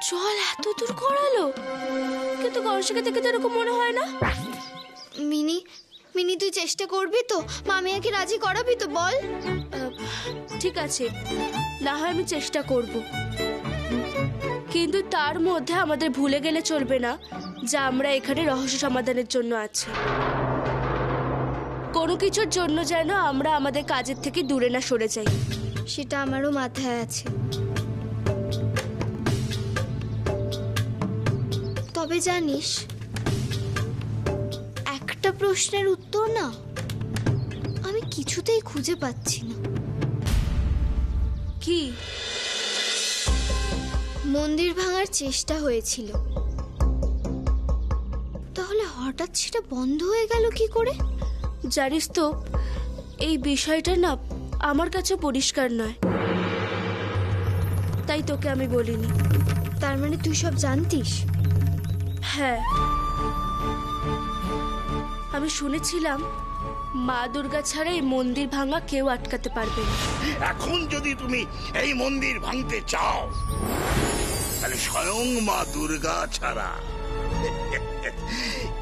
জল এত দূর গড়ালো, কিন্তু গণেশকে দেখে তো এরকম মনে হয় না। মিনি মিনি তুই চেষ্টা করবি তো? মামিয়াকে রাজি করাবি তো? বল। ঠিক আছে, না হয় আমি চেষ্টা করব, কিন্তু তার মধ্যে আমাদের ভুলে গেলে চলবে না যে আমরা এখানে রহস্য সমাধানের জন্য আছি। কোনো কিছুর জন্য যেন আমরা আমাদের কাজের থেকে দূরে না সরে যাই। সেটা আমারও মাথায় আছে। তবে জানিস, একটা প্রশ্নের উত্তর না আমি কিছুতেই খুঁজে পাচ্ছি না। কি? মন্দির ভাঙার চেষ্টা হয়েছিল, তাহলে হঠাৎ সেটা বন্ধ হয়ে গেল কি করে? জানিস তো, এই বিষয়টা না আমার কাছে পরিষ্কার নয়, তাই তোকে আমি বলিনি। তার মানে তুই সব জানতিস? হ্যাঁ, আমি শুনেছিলাম মা দুর্গা ছাড়া এই মন্দির ভাঙা কেউ আটকাতে পারবে না। এখন যদি তুমি এই মন্দির ভাঙতে চাও, তাহলে স্বয়ং মা দুর্গা ছাড়া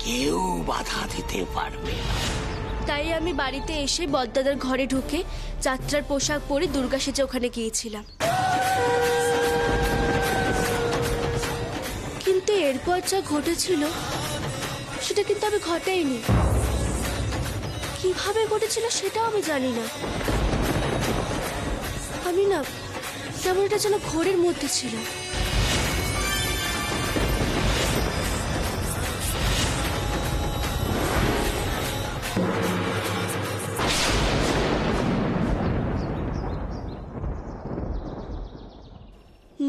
কেউ বাধা দিতে পারবে না। তাই আমি বাড়িতে এসে বদ্দাদার ঘরে ঢুকে যাত্রার পোশাক পরে দুর্গা সেজে ওখানে গিয়েছিলাম। কিন্তু এরপর যা ঘটেছিল সেটা কিন্তু আমি ঘটাইনি। কিভাবে ঘটেছিল সেটাও আমি জানি না। আমি না কেমন এটা যেন ঘোরের মধ্যে ছিল।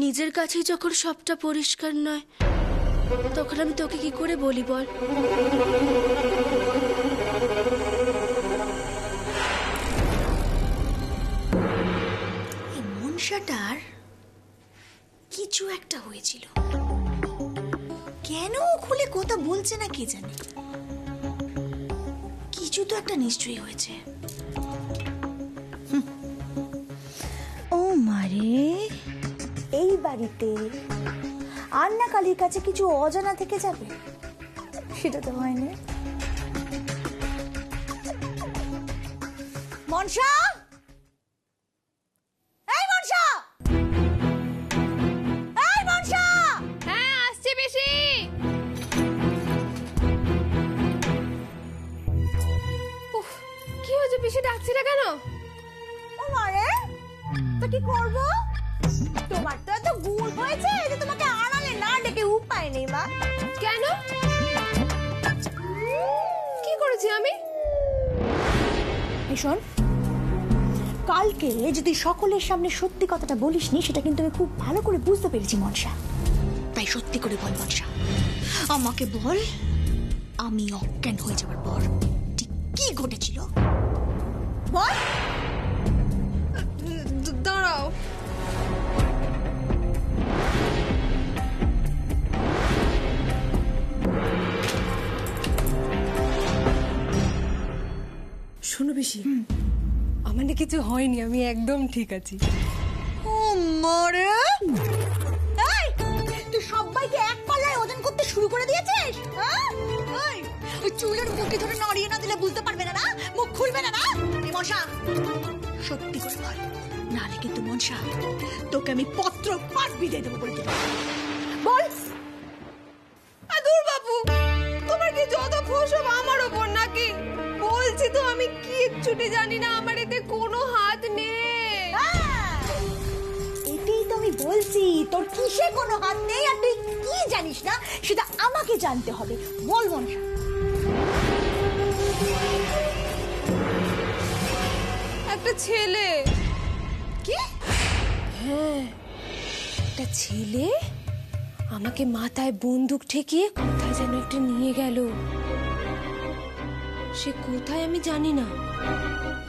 নিজের কাছেই যখন সবটা পরিষ্কার নয়, তখন আমি তোকে কি করে বলি বল? এই মনসাটার কিছু একটা হয়েছিল, কেন খুলে কথা বলছে না কে জানে। কিছু তো একটা নিশ্চয়ই হয়েছে। ও মারে, এই বাড়িতে আন্না কালীর কাছে কিছু অজানা থেকে যাবে, সেটা তো হয়নি। মনসা, এই মনসা, এই মনসা। হ্যাঁ, আসছে বেশি। উফ, কি হয়েছে? বেশি ডাকছি না কেন? ও মারে, তো কি করবো? তোমার তো এত গুণ হয়েছে যে তোমাকে আড়ালে না ডেকে উপায় নেই মা। কেন? কি করেছি আমি? এই শোন, কালকে যদি সকলের সামনে সত্যি কথাটা বলিসনি, সেটা কিন্তু আমি খুব ভালো করে বুঝতে পেরেছি মনসা। তাই সত্যি করে বল মনসা, আমাকে বল, আমি অজ্ঞান হয়ে যাওয়ার পর ঠিক কি ঘটেছিল বল। দাঁড়াও, শোনো বেশি, আমার না কিছু হয়নি, আমি একদম ঠিক আছি। ও মারে, এই তুই সবাইকে এক পাল্লায় ওজন করতে শুরু করে দিয়েছিস? হ্যাঁ? এই, ওই চুলের মুঠি ধরে নড়িয়ে না দিলে বুঝতে পারবে না, না মুখ খুলবে না, না? এই মনসা, সত্যি করে বল, নাহলে কিন্তু মনসা তোকে আমি পত্র পাঠ বিদায় দেবো বলে দিলাম। বল। দূর বাপু, তোমার কি যত ফসব আমার ওপর নাকি? বলছি তো আমি কিচ্ছুটি জানি না, আমার এতে কোনো হাত নেই। এটাই তো আমি বলছি, তোর কিসে কোনো হাত নেই আর তুই কি জানিস না সেটা আমাকে জানতে হবে। বল মনসা। একটা ছেলে। কি? হ্যাঁ, একটা ছেলে আমাকে মাথায় বন্দুক ঠেকিয়ে কোথায় যেন একটা নিয়ে গেল। সে কোথায় আমি জানি না,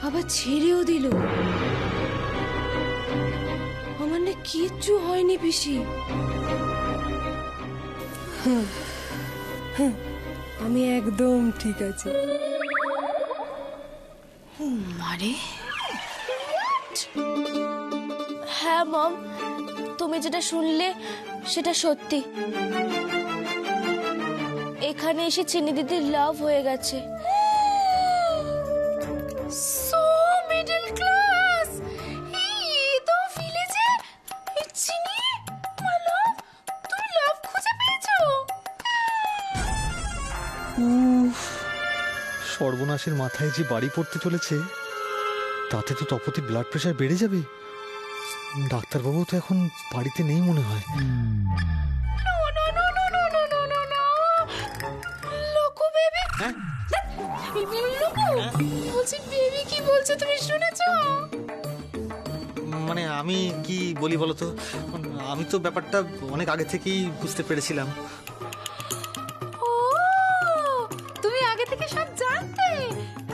আবার ছেড়েও দিল। আমার না কিচ্ছু হয়নি পিসি। আমি একদম ঠিক আছি। মারে, হ্যাঁ মম, তুমি যেটা শুনলে সেটা সত্যি। এখানে এসে চিনি দিদির লাভ হয়ে গেছে। So middle class. এই তো ভিলেজে চিনি মালা, তুমি লাভ খুঁজে পেয়েছো? সর্বনাশের মাথায় যে বাড়ি পড়তে চলেছে, তাতে তো তপতির ব্লাড প্রেশার বেড়ে যাবে। ডাক্তারবাবু তো এখন বাড়িতে নেই মনে হয়। লোকো বেবি, লোকো বলছি, বেবি কি বলছে তুমি শুনেছো? মানে আমি কি বলি বলতো, আমি তো ব্যাপারটা অনেক আগে থেকেই বুঝতে পেরেছিলাম। ও, তুমি আগে থেকে সব জানতে,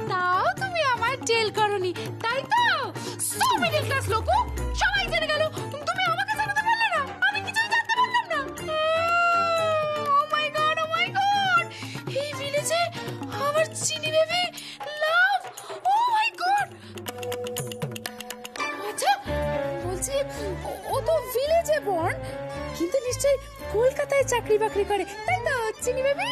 তাও তুমি আমার টেল করনি, তাই তো? সো মিডল ক্লাস লোকো, সবাই জেনে গেল, তুমি আমাকে জানাতে পারলে না, আমি কিছুই জানতে পারলাম না। ও মাই গড, ও মাই গড, এই ভিলেজে আমার চিনি বেবি লাভ, ও মাই গড। আচ্ছা বলছি, ও তো ভিলেজে বর্ন, কিন্তু নিশ্চয়ই কলকাতায় চাকরি বাকরি করে, তাই তো চিনি বেবি?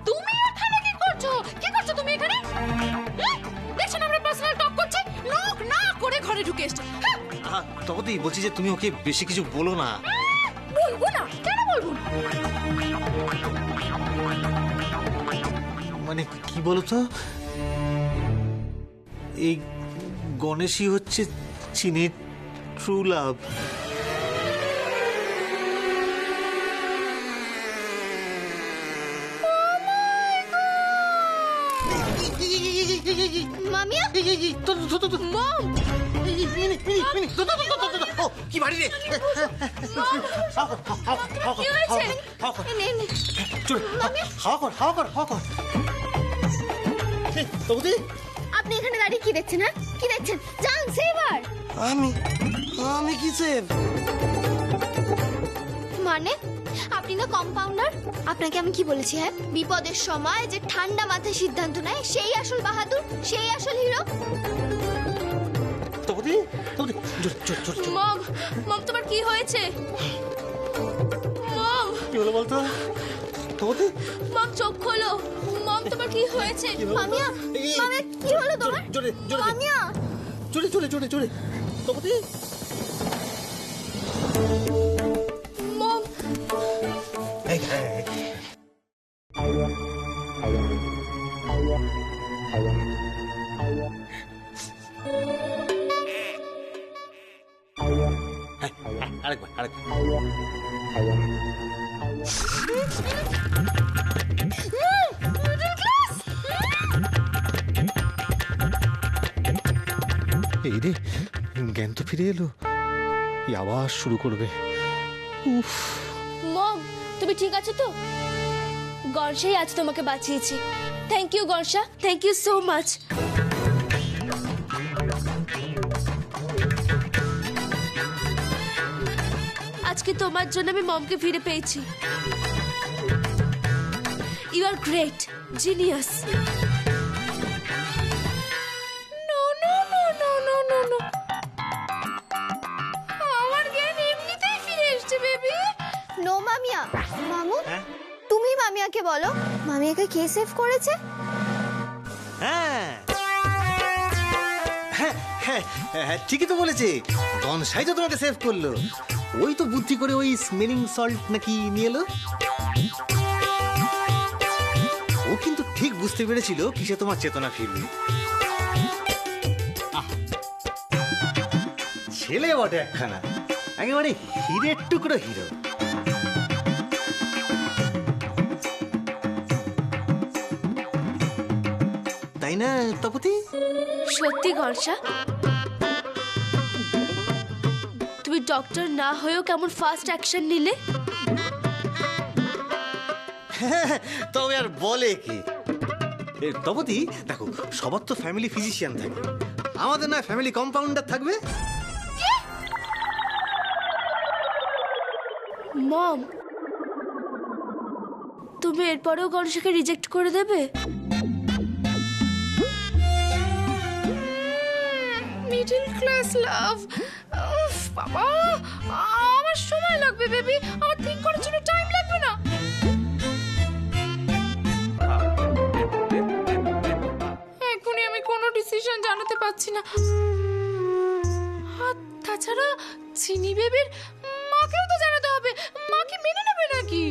তুমি এখানে কি করছো? কি করছো তুমি এখানে? দেখছো না আমরা পার্সোনাল টক করছি, নক না করে ঘরে ঢুকে এসছো। তপতি, বলছি যে তুমি ওকে বেশি কিছু বলো না। বলবো না, কেন বলবো না? মানে কি বলতো, এই গণেশই হচ্ছে চিনির ট্রু লাভ। মামিয়া, কি বাড়ি রে? কি হয়েছে? নে, নে। তপতি, আপনি এখানে দাঁড়িয়ে কি দেখছেন? হ্যাঁ, কি দেখছেন? যান সেবার। আমি কি সেভ? মানে আপনি না কম্পাউন্ডার? আপনাকে আমি কি বলেছি? হ্যাঁ, বিপদের সময় যে ঠান্ডা মাথায় সিদ্ধান্ত নেয় সেই আসল বাহাদুর, সেই আসল হিরো। তপতি, তপতি, মম, মম তোমার কি হয়েছে? মম, কি হলো বলতো? তপতি, মম চোখ খোলো। মম তোমার কি হয়েছে? মামিয়া, মামিয়া কি হলো তোমার? জোরে জোরে মামিয়া, জোরে জোরে জোরে জোরে। তপতি, মম, আরেকবার আরেকবার। এই রে, জ্ঞান তো ফিরে এলো। এই আবার শুরু করবে। উফ, মম তুমি ঠিক আছো তো? গর্ষাই আজ তোমাকে বাঁচিয়েছে। Thank you Garsha, thank you so much. আজকে তোমার জন্য আমি মমকে ফিরে পেয়েছি। You are great, genius. No no no no no no no, আমার জ্ঞান এমনিতেই ফিরে এসছে বেবি। নো মামিয়া। মামু, তুমি মামিয়াকে বলো মামিয়াকে কে সেভ করেছে? হ্যাঁ হ্যাঁ হ্যাঁ হ্যাঁ, ঠিকই তো বলেছে। গনসাই তো তোমাকে সেভ করলো। ওই তো বুদ্ধি করে ওই স্মেলিং সল্ট নাকি নিয়ে এলো। ও কিন্তু ঠিক বুঝতে পেরেছিল কিসে তোমার চেতনা ফিরবে। ছেলে বটে একখানা, একেবারে হিরের টুকরো হিরো। তাই না তপতি? সত্যি গর্ষা? ডক্টর না হয়েও কেমন ফাস্ট অ্যাকশন নিলে। তবে আর বলে কি তপতি, দেখো সবার তো ফ্যামিলি ফিজিশিয়ান থাকে, আমাদের না ফ্যামিলি কম্পাউন্ডার থাকবে। মম, তুমি এরপরেও গণেশকে রিজেক্ট করে দেবে? মিডল ক্লাস লাভ, বাবা আমার সময় লাগবে বেবি, আমার থিঙ্ক করার জন্য টাইম লাগবে না। এখনই আমি কোনো ডিসিশন জানাতে পারছি না। আর তাছাড়া চিনি বেবির মাকেও তো জানাতে হবে, মা কি মেনে নেবে নাকি?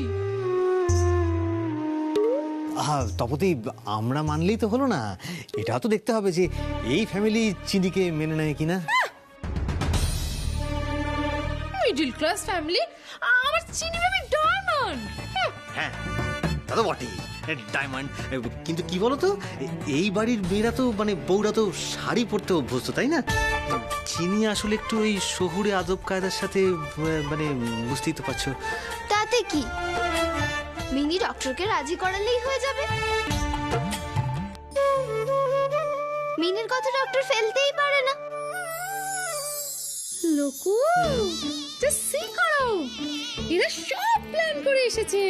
তপতি, আমরা মানলেই তো হলো না, এটা তো দেখতে হবে যে এই ফ্যামিলি চিনিকে মেনে নেয় কিনা। মিডল ক্লাস ফ্যামিলি, আমার চিনি বেবি ডায়মন্ড। হ্যাঁ তা তো বটেই, ডায়মন্ড। কিন্তু কি বলতো, এই বাড়ির মেয়েরা তো মানে বউরা তো শাড়ি পরতে অভ্যস্ত, তাই না? চিনি আসলে একটু ওই শহুরে আদব কায়দার সাথে মানে বুঝতেই তো পারছো। তাতে কি, মিনি ডক্টরকে রাজি করালেই হয়ে যাবে। মিনির কথা ডক্টর ফেলতেই পারে না। লোকু জাস্ট সি করো, এরা সব প্ল্যান করে এসেছে।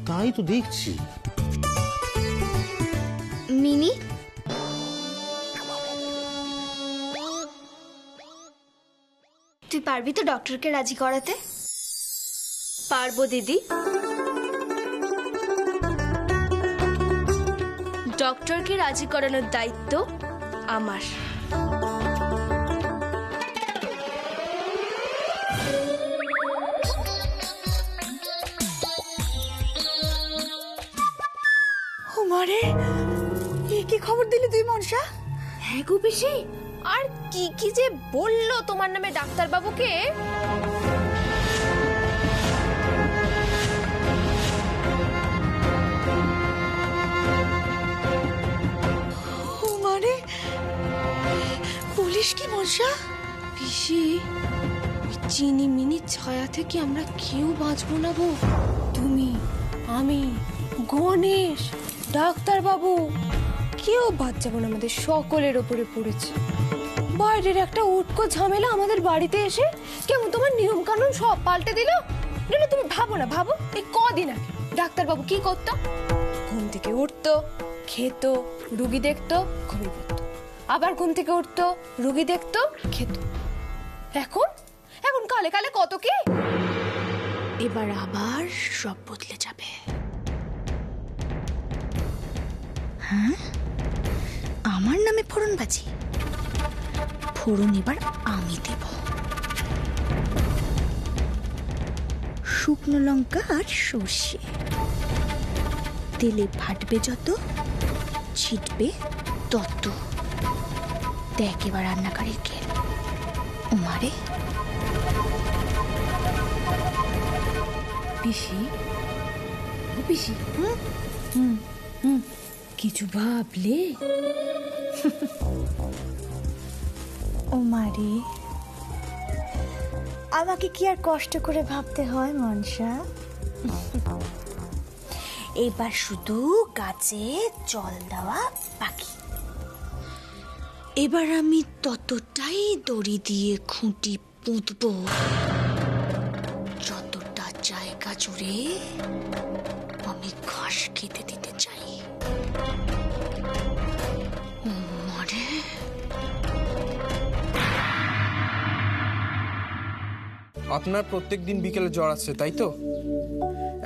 তাই তো দেখছি। মিনি, তুই পারবি তো ডক্টরকে রাজি করাতে? পারবো দিদি। ডক্টরকে রাজি করানোর দায়িত্ব আমার। মারে, কি খবর দিলি তুই মনসা? হ্যাঁ গো পিসি, আর কি কি যে বললো তোমার নামে ডাক্তার বাবুকে। মারে, বলিস কি মনসা? পিসি, ওই চিনি মিনি ছায়া থেকে আমরা কেউ বাঁচবো না গো। তুমি, আমি, গণেশ, ডাক্তার বাবু, কেউ বাদ যাবো না, আমাদের সকলের ওপরে পড়েছে। বাইরের একটা উটকো ঝামেলা আমাদের বাড়িতে এসে কেমন তোমার নিয়ম কানুন সব পাল্টে দিল। না তুমি ভাবো না, ভাবো এই কদিন আগে ডাক্তার বাবু কি করতো? ঘুম থেকে উঠতো, খেত, রুগী দেখতো, ঘুমিয়ে পড়তো, আবার ঘুম থেকে উঠতো, রুগী দেখতো, খেত। এখন এখন কালে কালে কত কি। এবার আবার সব বদলে যাবে। আমার নামে ফোড়নবাজি? ফোড়ন এবার আমি দেব। শুকনো লঙ্কা আর সর্ষে তেলে ফাটবে যত, ছিটবে তত। দেখ এবার রান্নাকারীর খেল। উমারে পিসি, ও পিসি, কিছু ভাবলে? ওমারে, আমাকে কি আর কষ্ট করে ভাবতে হয় মনসা? এবার শুধু গাছে জল দেওয়া বাকি। এবার আমি ততটাই দড়ি দিয়ে খুঁটি পুঁতব যতটা জায়গা জুড়ে আমি ঘাস খেতে দিতে চাই। মারে, আপনার প্রত্যেকদিন বিকেলে জ্বর আসছে তাই তো?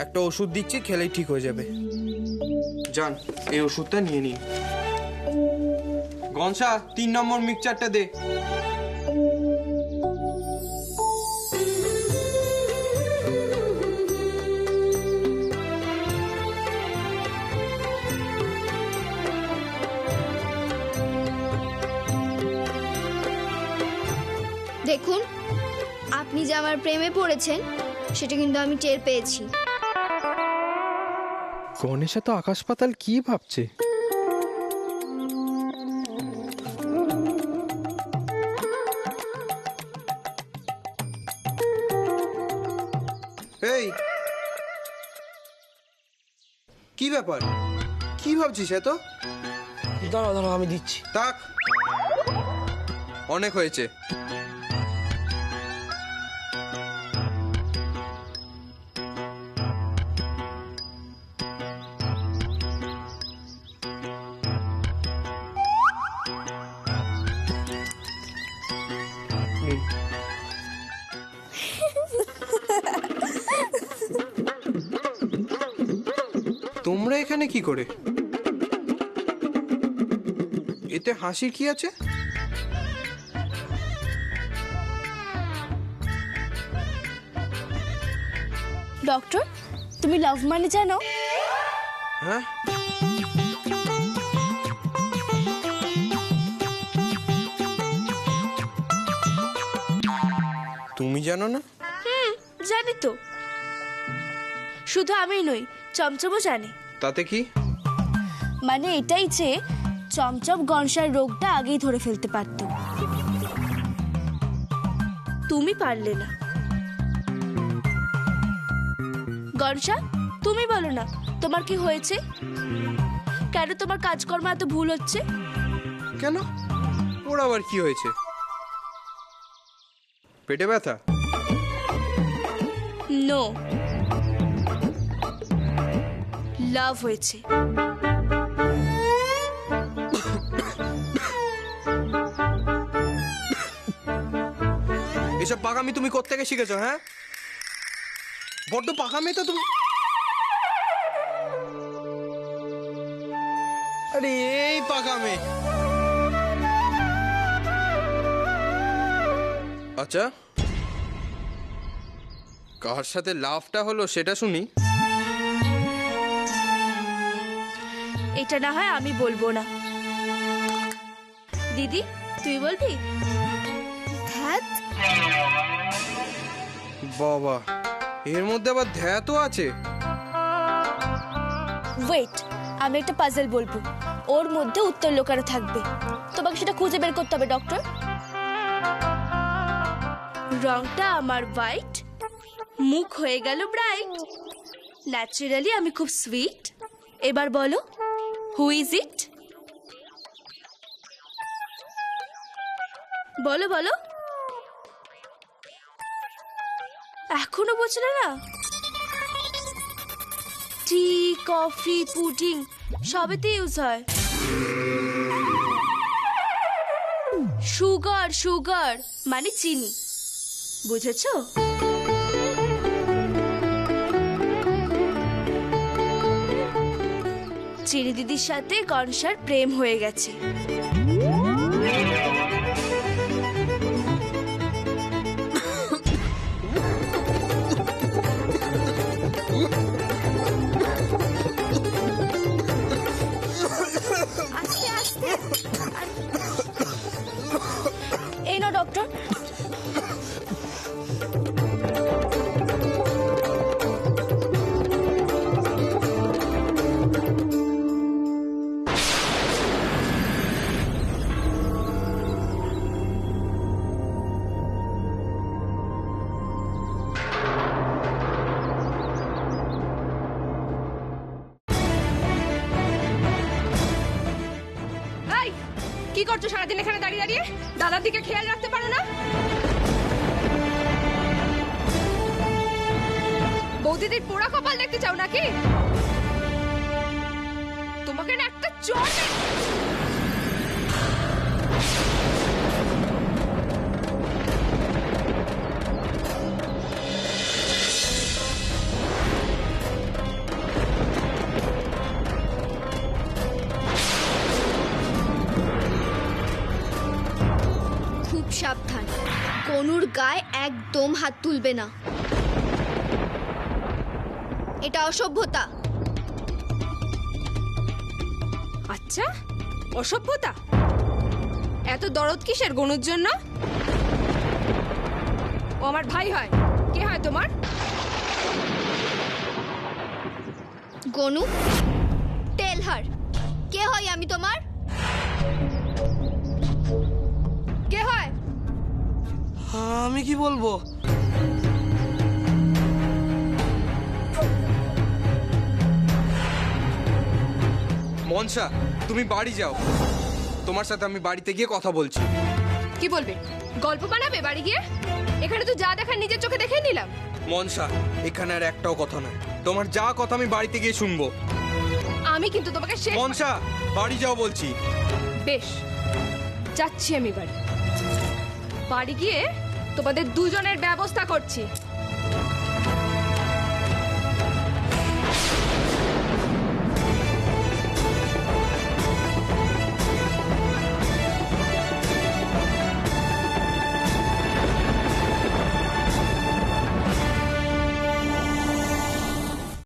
একটা ওষুধ দিচ্ছি, খেলেই ঠিক হয়ে যাবে। যান, এই ওষুধটা নিয়ে নিন। গনসা, 3 নম্বর মিক্সচারটা দে। দেখুন, আপনি যে আমার প্রেমে পড়েছেন সেটা কিন্তু আমি টের পেয়েছি। গণেশা তো আকাশ পাতাল কি ভাবছে। কি ব্যাপার? কি ভাবছিস এত? দাঁড়াও দাঁড়াও, আমি দিচ্ছি। তাক, অনেক হয়েছে। নিন। তোমরা এখানে কি করে? এতে হাসির কি আছে? ডক্টর, তুমি লাভ মানে জানো? হ্যাঁ, তুমি জানো না? জানি তো। শুধু আমি নই, চমচমও জানে। তাতে কি? মানে এটাই যে চমচম গনসার রোগটা আগেই ধরে ফেলতে পারত, তুমি পারলে না। গনসা, তুমি বলো না তোমার কি হয়েছে? কেন তোমার কাজকর্ম এত ভুল হচ্ছে? কেন? ওর আবার কি হয়েছে? পেটে ব্যথা? নো, লাভ হয়েছে। এসব পাকামি তুমি কোত্থেকে শিখেছো? হ্যাঁ, বড্ড পাকামি তো তুমি। আরে এই পাকামি। আচ্ছা, কার সাথে লাভটা হলো সেটা শুনি। এটা না হয় আমি বলবো না। দিদি, তুই বলবি? ধ্যাত, বাবা, এর মধ্যে আবার ধ্যাতও আছে। ওয়েট, আমি একটা পাজল বলবো, ওর মধ্যে উত্তর লুকানো থাকবে। তোমাকে সেটা খুঁজে বের করতে হবে ডক্টর। রংটা আমার হোয়াইট, মুখ হয়ে গেল ব্রাইট, ন্যাচারালি আমি খুব সুইট। এবার বলো, হু ইজ ইট? বলো বলো। এখনো বোঝলে না? টি, কফি, পুডিং সবেতে ইউজ হয়। সুগার, সুগার মানে চিনি, বুঝেছো? চিনি দিদির সাথে গনসার প্রেম হয়ে গেছে। এই না ডক্টর। কি করছো সারাদিন এখানে দাঁড়িয়ে দাঁড়িয়ে? দাদার দিকে খেয়াল রাখতে পারো না? বৌদিদির পোড়া কপাল দেখতে চাও নাকি? তোমাকে না একটা চোর। সাবধান, কনুর গায়ে একদম হাত তুলবে না, এটা অসভ্যতা। আচ্ছা, অসভ্যতা? এত দরদ কিসের গনুর জন্য? ও আমার ভাই হয়। কে হয় তোমার? গনু, টেল হার, কে হয় আমি তোমার? কে হয়? আমি কি বলবো? মনসা, তুমি বাড়ি যাও, তোমার সাথে আমি বাড়িতে গিয়ে কথা বলছি। কি বলবে? গল্প বানাবে বাড়ি গিয়ে? এখানে তো যা দেখার নিজের চোখে দেখে নিলাম। মনসা, এখানে আর একটাও কথা নয়, তোমার যা কথা আমি বাড়িতে গিয়ে শুনবো। আমি কিন্তু তোমাকে মনসা, বাড়ি যাও বলছি। বেশ, যাচ্ছি আমি বাড়ি। বাড়ি গিয়ে তোমাদের দুজনের ব্যবস্থা করছি।